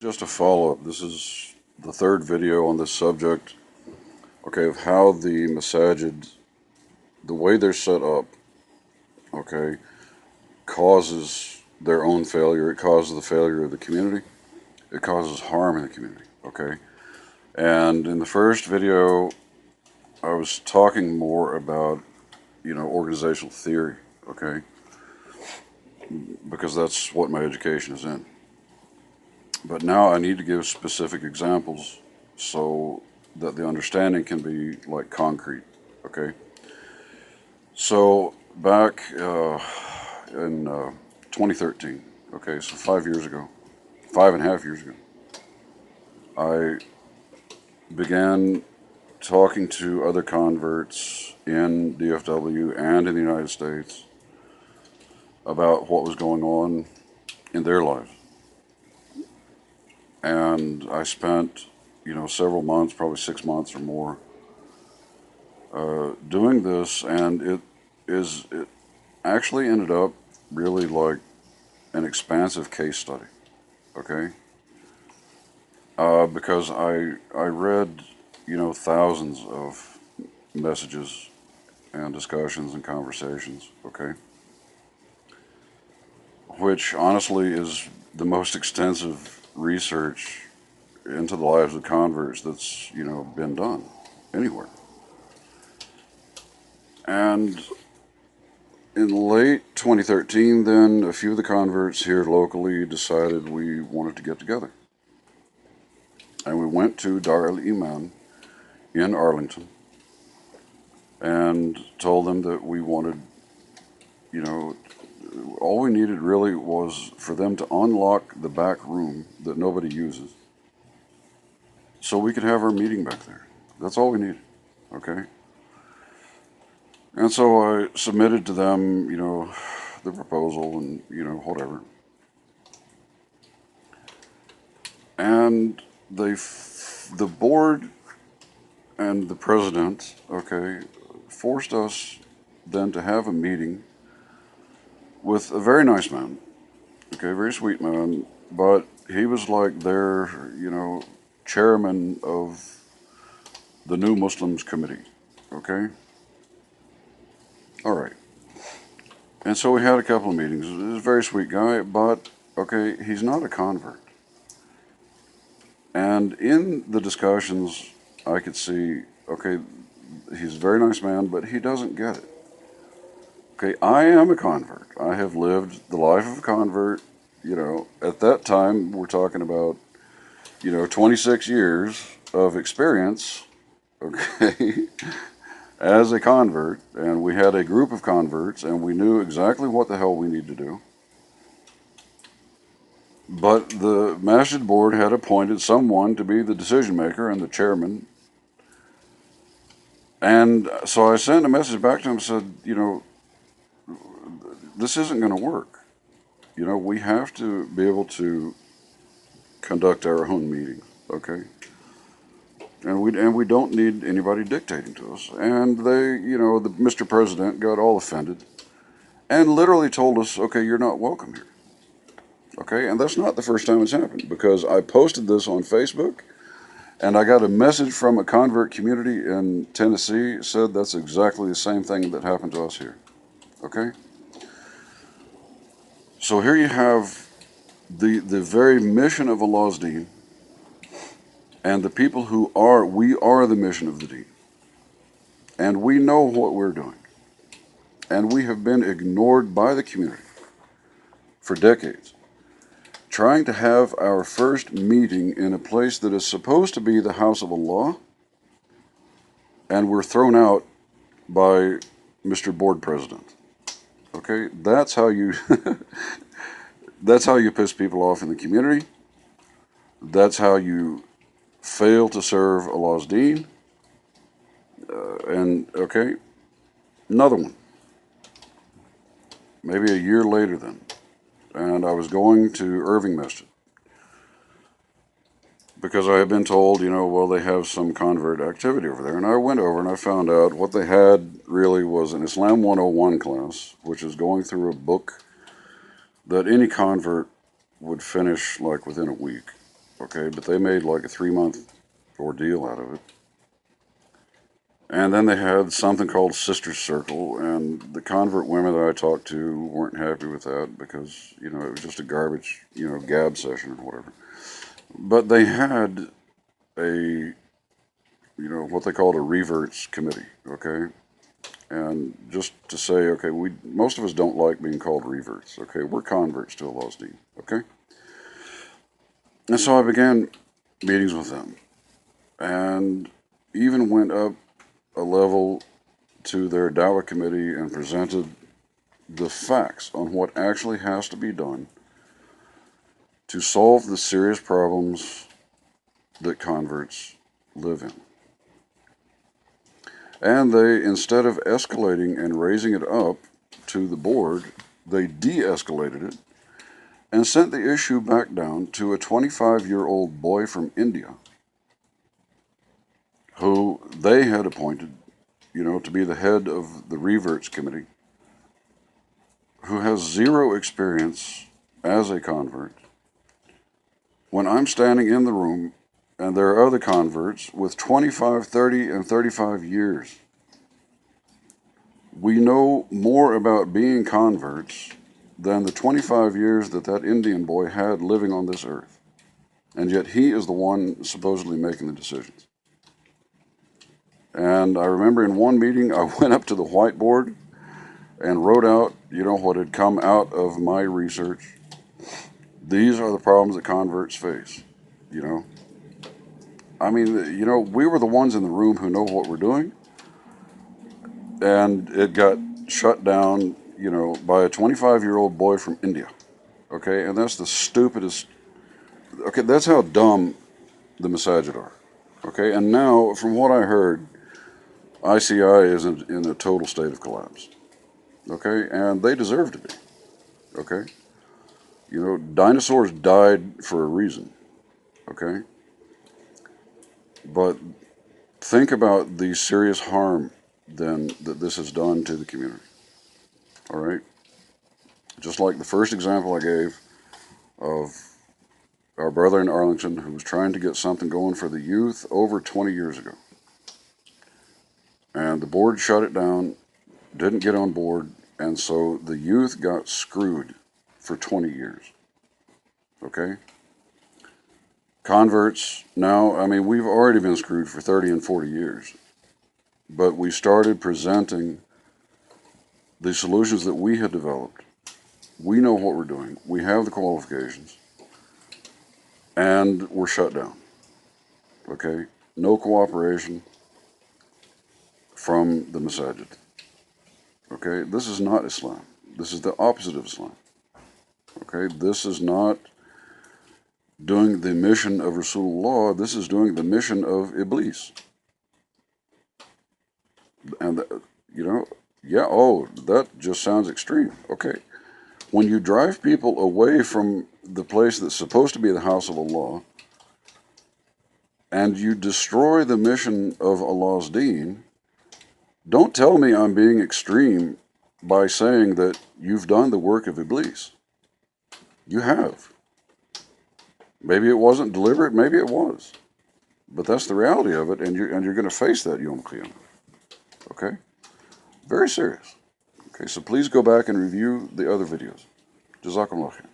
Just a follow-up. This is the third video on this subject, okay, of how the masaajid, the way they're set up, okay, causes their own failure. It causes the failure of the community. It causes harm in the community, okay? And in the first video, I was talking more about, organizational theory, okay? Because that's what my education is in. But now I need to give specific examples so that the understanding can be like concrete. Okay. So back in 2013, okay, so 5 years ago, 5.5 years ago, I began talking to other converts in DFW and in the United States about what was going on in their lives. And I spent, several months, probably 6 months or more, doing this, and it actually ended up really like an expansive case study, okay? Because I read, thousands of messages and discussions and conversations, okay? Which honestly is the most extensive research into the lives of converts that's, been done anywhere. And in late 2013, then a few of the converts here locally decided we wanted to get together. And we went to Dar el Iman in Arlington and told them that we wanted, all we needed really was for them to unlock the back room that nobody uses so we could have our meeting back there. That's all we needed, okay? And so I submitted to them, the proposal and, whatever. And the board and the president, okay, forced us then to have a meeting with a very nice man, okay, very sweet man, but he was like their, chairman of the New Muslims Committee, okay? All right. And so we had a couple of meetings. He was a very sweet guy, but, okay, he's not a convert. And in the discussions, I could see, okay, he's a very nice man, but he doesn't get it. Okay, I am a convert. I have lived the life of a convert. At that time, we're talking about, 26 years of experience, okay, as a convert. And we had a group of converts, and we knew exactly what the hell we need to do. But the masjid board had appointed someone to be the decision maker and the chairman. And so I sent a message back to him and said, this isn't going to work. We have to be able to conduct our own meetings, okay? And we don't need anybody dictating to us. And they, the Mr. President got all offended and literally told us, okay, you're not welcome here. Okay, and that's not the first time it's happened, because I posted this on Facebook and I got a message from a convert community in Tennessee said that's exactly the same thing that happened to us here. Okay? So here you have the very mission of Allah's deen and the people we are the mission of the deen. And we know what we're doing. And we have been ignored by the community for decades, trying to have our first meeting in a place that is supposed to be the house of Allah, and we're thrown out by Mr. Board President. Okay, that's how you that's how you piss people off in the community. That's how you fail to serve Allah's deen. And okay, another one. Maybe a year later then, and I was going to Irving Masjid because I had been told, well, they have some convert activity over there. And I went over and I found out what they had really was an Islam 101 class, which is going through a book that any convert would finish like within a week. okay, but they made like a 3-month ordeal out of it. And then they had something called Sister Circle, and the convert women that I talked to weren't happy with that because, it was just a garbage, gab session or whatever. But they had a, what they called a reverts committee, okay? And just to say, okay, most of us don't like being called reverts, okay? We're converts to Allah's deen, okay? And so I began meetings with them and even went up a level to their Dawah committee and presented the facts on what actually has to be done to solve the serious problems that converts live in. And they, instead of escalating and raising it up to the board, they de-escalated it and sent the issue back down to a 25-year-old boy from India who they had appointed, to be the head of the reverts committee, who has zero experience as a convert. When I'm standing in the room and there are other converts with 25, 30, and 35 years, we know more about being converts than the 25 years that Indian boy had living on this earth. And yet he is the one supposedly making the decisions. And I remember in one meeting, I went up to the whiteboard and wrote out, what had come out of my research. These are the problems that converts face, I mean, we were the ones in the room who know what we're doing. And it got shut down, by a 25-year-old boy from India. Okay, and that's the stupidest. Okay, that's how dumb the masaajid are. Okay, and now, from what I heard, ICI is in a total state of collapse. Okay, and they deserve to be. Okay, dinosaurs died for a reason. Okay, but think about the serious harm then that this has done to the community. All right, just like the first example I gave of our brother in Arlington who was trying to get something going for the youth over 20 years ago. And the board shut it down, didn't get on board, and so the youth got screwed for 20 years. Okay? Converts, now, I mean, we've already been screwed for 30 and 40 years. But we started presenting the solutions that we had developed. We know what we're doing. We have the qualifications. And we're shut down. Okay? No cooperation from the masajid. Okay? This is not Islam. This is the opposite of Islam. Okay? This is not doing the mission of Rasulullah. This is doing the mission of Iblis. And, yeah, oh, that just sounds extreme. Okay. When you drive people away from the place that's supposed to be the house of Allah, and you destroy the mission of Allah's deen, don't tell me I'm being extreme by saying that you've done the work of Iblis. You have. Maybe it wasn't deliberate, maybe it was. But that's the reality of it, and you're going to face that Yom Qiyamah. Okay? Very serious. Okay, so please go back and review the other videos. Jazakumullah khair.